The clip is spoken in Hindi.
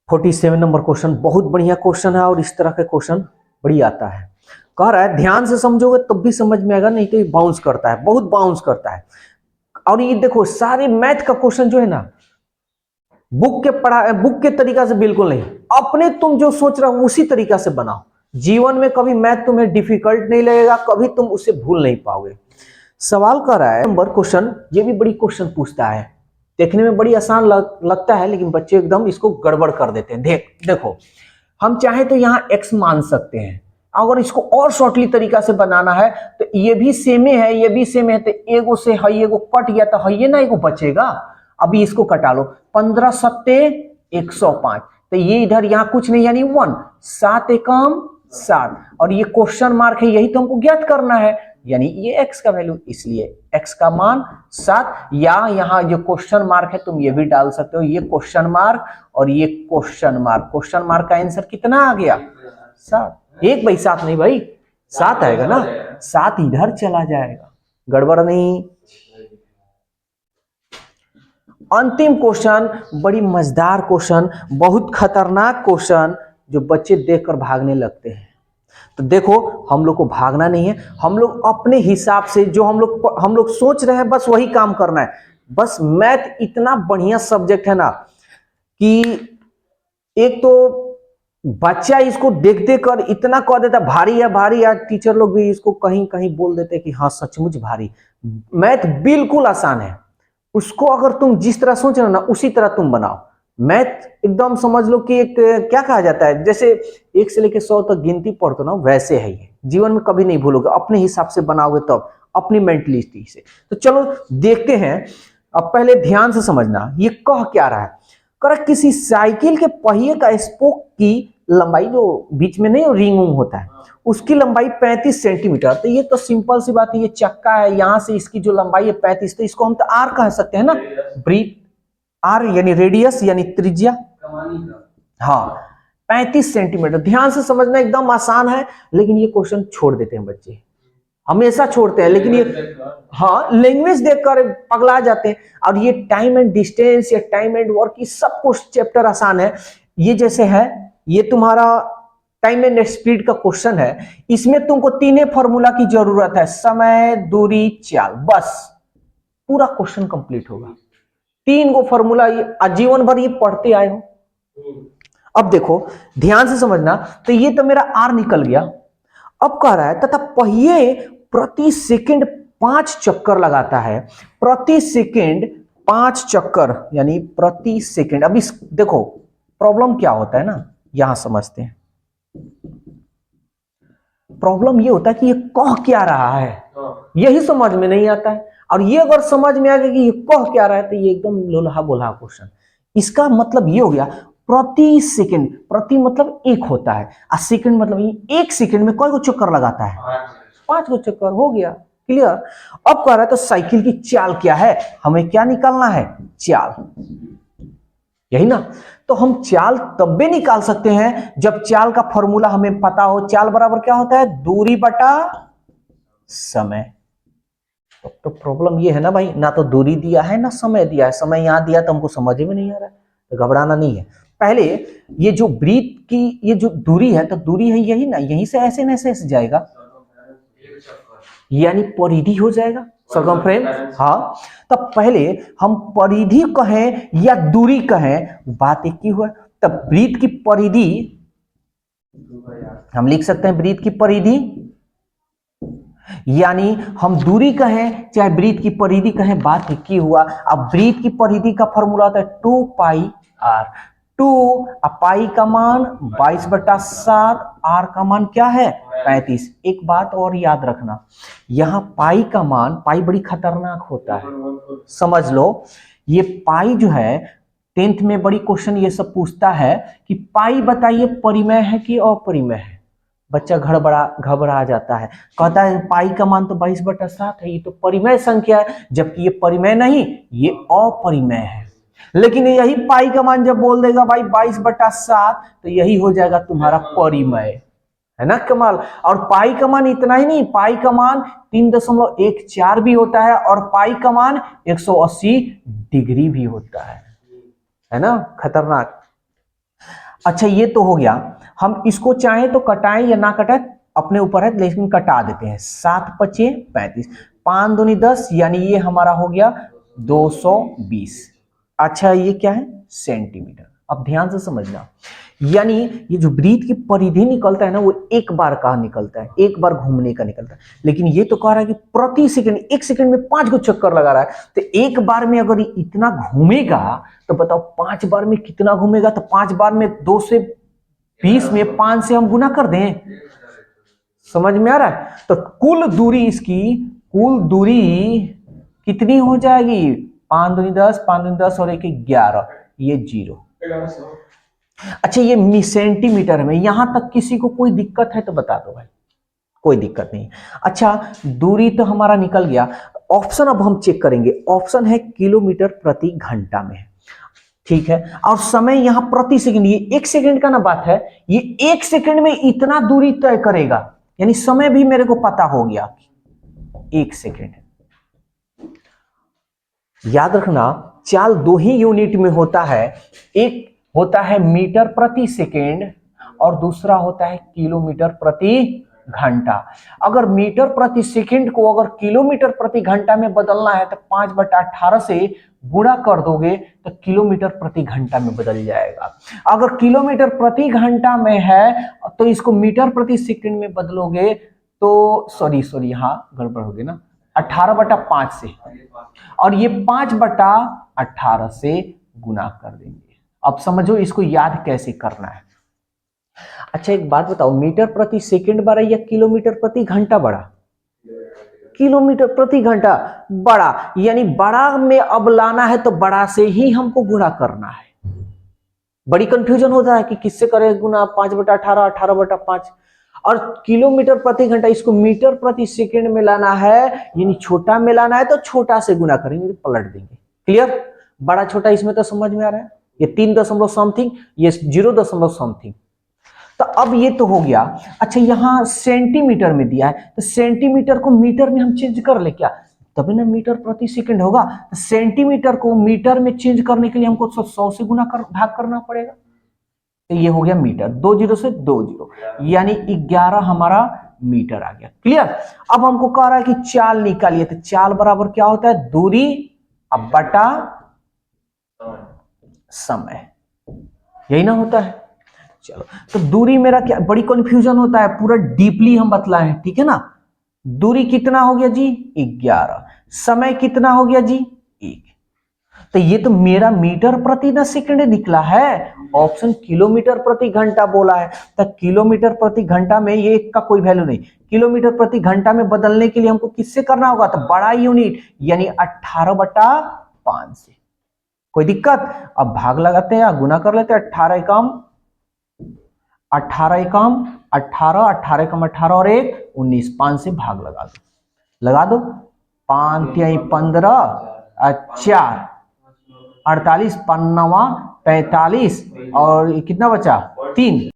47 नंबर क्वेश्चन बहुत बढ़िया क्वेश्चन है और इस तरह के क्वेश्चन बड़ी आता है। कह रहा है ध्यान से समझोगे तब भी समझ में आएगा, नहीं तो ये बाउंस करता है, बहुत बाउंस करता है। और ये देखो सारे मैथ का क्वेश्चन जो है ना बुक के तरीका से बिल्कुल नहीं, अपने तुम जो सोच रहे हो उसी तरीका से बनाओ। जीवन में कभी मैथ तुम्हें डिफिकल्ट नहीं लगेगा, कभी तुम उसे भूल नहीं पाओगे। सवाल कर रहा है नंबर क्वेश्चन, ये भी बड़ी क्वेश्चन पूछता है, देखने में बड़ी आसान लगता है लेकिन बच्चे एकदम इसको गड़बड़ कर देते हैं। देखो हम चाहे तो यहाँ x मान सकते हैं, अगर इसको और शॉर्टली तरीका से बनाना है तो ये भी सेम है, ये भी सेम है, तो एगो से हई एगो कट गया तो हई ना एगो बचेगा। अभी इसको कटा लो, 15 सत्ते 105, तो ये इधर यहाँ कुछ नहीं यानी 1, 7 एकम 7, और ये क्वेश्चन मार्क है, यही तो हमको ज्ञात करना है, यानी ये x का वैल्यू, इसलिए x का मान 7। या यहाँ जो क्वेश्चन मार्क है तुम ये भी डाल सकते हो, ये क्वेश्चन मार्क और ये क्वेश्चन मार्क का आंसर कितना आ गया 7। 1/7 नहीं भाई 7 आएगा ना, 7 इधर चला जाएगा, गड़बड़ नहीं। अंतिम क्वेश्चन बड़ी मजेदार क्वेश्चन, बहुत खतरनाक क्वेश्चन जो बच्चे देखकर भागने लगते हैं। तो देखो हम लोग को भागना नहीं है, हम लोग अपने हिसाब से जो हम लोग सोच रहे हैं बस वही काम करना है। बस मैथ इतना बढ़िया सब्जेक्ट है ना कि एक तो बच्चा इसको देख देख कर इतना कह देता भारी है भारी है, टीचर लोग भी इसको कहीं कहीं बोल देते कि हाँ सचमुच भारी। मैथ बिल्कुल आसान है, उसको अगर तुम जिस तरह सोच रहे हो ना उसी तरह तुम बनाओ। मैथ एकदम समझ लो कि एक क्या कहा जाता है, जैसे 1 से लेकर 100 तक गिनती पढ़ते ना वैसे है ये, जीवन में कभी नहीं भूलोगे, अपने हिसाब से बनाओगे तब, अपनी मेंटलिटी से। तो चलो देखते हैं, अब पहले ध्यान से समझना ये कह क्या रहा है। कर किसी साइकिल के पहिए का स्पोक की लंबाई, जो बीच में नहीं रिंग होता है, उसकी लंबाई 35 सेंटीमीटर। तो ये तो सिंपल सी बात है, ये चक्का है, यहां से इसकी जो लंबाई है 35, तो इसको हम तो आर कह सकते हैं ना, ब्रीथ आर यानी रेडियस यानी त्रिज्या। हाँ 35 सेंटीमीटर। ध्यान से समझना एकदम आसान है, लेकिन ये क्वेश्चन छोड़ देते हैं बच्चे, हमेशा छोड़ते हैं, लेकिन ये हाँ लैंग्वेज देखकर पगला जाते हैं। और ये टाइम एंड डिस्टेंस या टाइम एंड वर्क, ये सब कुछ चैप्टर आसान है। ये जैसे है, ये तुम्हारा टाइम एंड स्पीड का क्वेश्चन है, इसमें तुमको 3 फॉर्मूला की जरूरत है, समय दूरी चाल, बस पूरा क्वेश्चन कंप्लीट होगा। 3 गो फॉर्मूला, ये आजीवन भर ये पढ़ते आए हो। अब देखो ध्यान से समझना, तो ये तो मेरा आर निकल गया। अब कह रहा है तथा पहिए प्रति सेकंड 5 चक्कर लगाता है, प्रति सेकंड 5 चक्कर यानी प्रति सेकंड। अब इस देखो प्रॉब्लम क्या होता है ना, यहां समझते हैं। प्रॉब्लम ये होता है कि ये कह क्या रहा है, यही समझ में नहीं आता है। और ये अगर समझ में आ गया कि ये कह क्या रहा है तो ये एकदम लोलहा बोलहा क्वेश्चन। इसका मतलब ये हो गया प्रति सेकंड, प्रति मतलब 1 होता है, और सेकंड मतलब ये 1 सेकंड में कई गो चक्कर लगाता है, 5 गो चक्कर, हो गया क्लियर। अब कह रहा है तो साइकिल की चाल क्या है, हमें क्या निकालना है, चाल, यही ना। तो हम चाल तब भी निकाल सकते हैं जब चाल का फॉर्मूला हमें पता हो। चाल बराबर क्या होता है, दूरी बटा समय। तो प्रॉब्लम ये है ना भाई, ना तो दूरी दिया है ना समय दिया है, समय यहां दिया तो हमको समझ में नहीं आ रहा है, तो घबराना नहीं है। पहले ये जो ब्रीथ की ये जो दूरी है, तो दूरी है यही ना, यहीं से ऐसे ना ऐसे जाएगा, यानी परिधि हो जाएगा, सर्कमफ्रेंस। हाँ तो पहले हम परिधि कहें या दूरी कहें, बात एक ही हुआ। तब ब्रीथ की परिधि हम लिख सकते हैं, ब्रीथ की परिधि, यानी हम दूरी कहें चाहे ब्रीथ की परिधि कहें, बात एक ही हुआ। अब ब्रीथ की परिधि का फॉर्मूला होता है 2 पाई आर, 2 पाई का मान 22/7, आर का मान क्या है 35। एक बात और याद रखना, यहां पाई का मान, पाई बड़ी खतरनाक होता है, समझ लो। ये पाई जो है 10th में बड़ी क्वेश्चन ये सब पूछता है कि पाई बताइए परिमेय है कि अपरिमेय है। बच्चा घबरा जाता है, कहता है पाई का मान तो 22/7 है, ये तो परिमेय संख्या है, जबकि ये परिमेय नहीं, ये अपरिमेय है। लेकिन यही पाई का मान जब बोल देगा भाई 22/7, तो यही हो जाएगा तुम्हारा परिमेय, है ना कमाल। और पाई का मान इतना ही नहीं, पाई का मान 3.14 भी होता है, और पाई का मान 180 डिग्री भी होता है ना, खतरनाक। अच्छा ये तो हो गया, हम इसको चाहे तो कटाएं या ना कटाएं अपने ऊपर है, लेकिन कटा देते हैं। 7 पचे 35, 5 दूनी 10, यानी ये हमारा हो गया 220। अच्छा ये क्या है? सेंटीमीटर। अब ध्यान से समझना, यानी ये जो वृत्त की परिधि निकलता है ना, वो एक बार का निकलता है, एक बार घूमने का निकलता है। लेकिन ये तो कह रहा है कि प्रति सेकंड, 1 सेकंड में 5 को चक्कर लगा रहा है। तो एक बार में अगर इतना घूमेगा तो बताओ 5 बार में कितना घूमेगा? तो 5 बार में 2 से 20 में 5 से हम गुना कर दें। समझ में आ रहा है? तो कुल दूरी इसकी, कुल दूरी कितनी हो जाएगी? 5 दूनी 10, 5 दूनी 10 और 1 11, ये 0। अच्छा ये सेंटीमीटर में, यहां तक किसी को कोई दिक्कत है तो बता दो भाई। कोई दिक्कत नहीं। अच्छा दूरी तो हमारा निकल गया। ऑप्शन अब हम चेक करेंगे। ऑप्शन है किलोमीटर प्रति घंटा में, ठीक है। और समय यहां प्रति सेकंड, ये 1 सेकंड का ना बात है, ये 1 सेकंड में इतना दूरी तय करेगा, यानी समय भी मेरे को पता हो गया 1 सेकंड। याद रखना चाल 2 ही यूनिट में होता है, एक होता है मीटर प्रति सेकेंड और दूसरा होता है किलोमीटर प्रति घंटा। अगर मीटर प्रति सेकेंड को अगर किलोमीटर प्रति घंटा में बदलना है तो 5/18 से गुणा कर दोगे तो किलोमीटर प्रति घंटा में बदल जाएगा। अगर किलोमीटर प्रति घंटा में है तो इसको मीटर प्रति सेकेंड में बदलोगे तो सॉरी हाँ गड़बड़ हो गई ना, 18/5 से, और ये 5/18 से गुना कर देंगे। अब समझो इसको याद कैसे करना है। अच्छा एक बात बताओ, मीटर प्रति सेकंड बड़ा या किलोमीटर प्रति घंटा बड़ा? किलोमीटर प्रति घंटा बड़ा, यानी बड़ा में अब लाना है तो बड़ा से ही हमको गुणा करना है। बड़ी कंफ्यूजन होता है कि किससे करें गुना, 5/18, 18/5, और किलोमीटर प्रति घंटा इसको मीटर प्रति सेकंड में लाना है, यानी छोटा में लाना है तो छोटा से गुना करेंगे, पलट देंगे। क्लियर? बड़ा छोटा इसमें तो समझ में आ रहा है। ये 3 दशमलव समथिंग, ये 0 दशमलव समथिंग। तो अब ये तो हो गया। अच्छा यहां सेंटीमीटर में दिया है तो सेंटीमीटर को मीटर में हम चेंज कर ले क्या, तभी ना मीटर प्रति सेकंड होगा। तो सेंटीमीटर को मीटर में चेंज करने के लिए हमको 100 से गुना भाग करना पड़ेगा। तो ये हो गया मीटर, 2 0 से 2 0, यानी 11 हमारा मीटर आ गया। क्लियर? अब हमको कह रहा है कि चाल निकालिए, तो चाल बराबर क्या होता है? दूरी अब बटा समय, यही ना होता है। चलो तो दूरी मेरा क्या, बड़ी कंफ्यूजन होता है, पूरा डीपली हम बतलाएं, ठीक है ना। दूरी कितना हो गया जी? 11। समय कितना हो गया जी? 1। तो ये तो मेरा मीटर प्रति ना सेकंड निकला है, ऑप्शन किलोमीटर प्रति घंटा बोला है। तो किलोमीटर प्रति घंटा में ये 1 का कोई वैल्यू नहीं, किलोमीटर प्रति घंटा में बदलने के लिए हमको किससे करना होगा? तो बड़ा यूनिट, यानी 18/5 से। कोई दिक्कत? अब भाग लगाते हैं या गुना कर लेते हैं। 18 एकम 18, 18, 18 एकम 18 और 1 19, 5 से भाग लगा दो, लगा दो। 5 तिहाई 15, 4 48, 5 9 45, और कितना बचा? 3।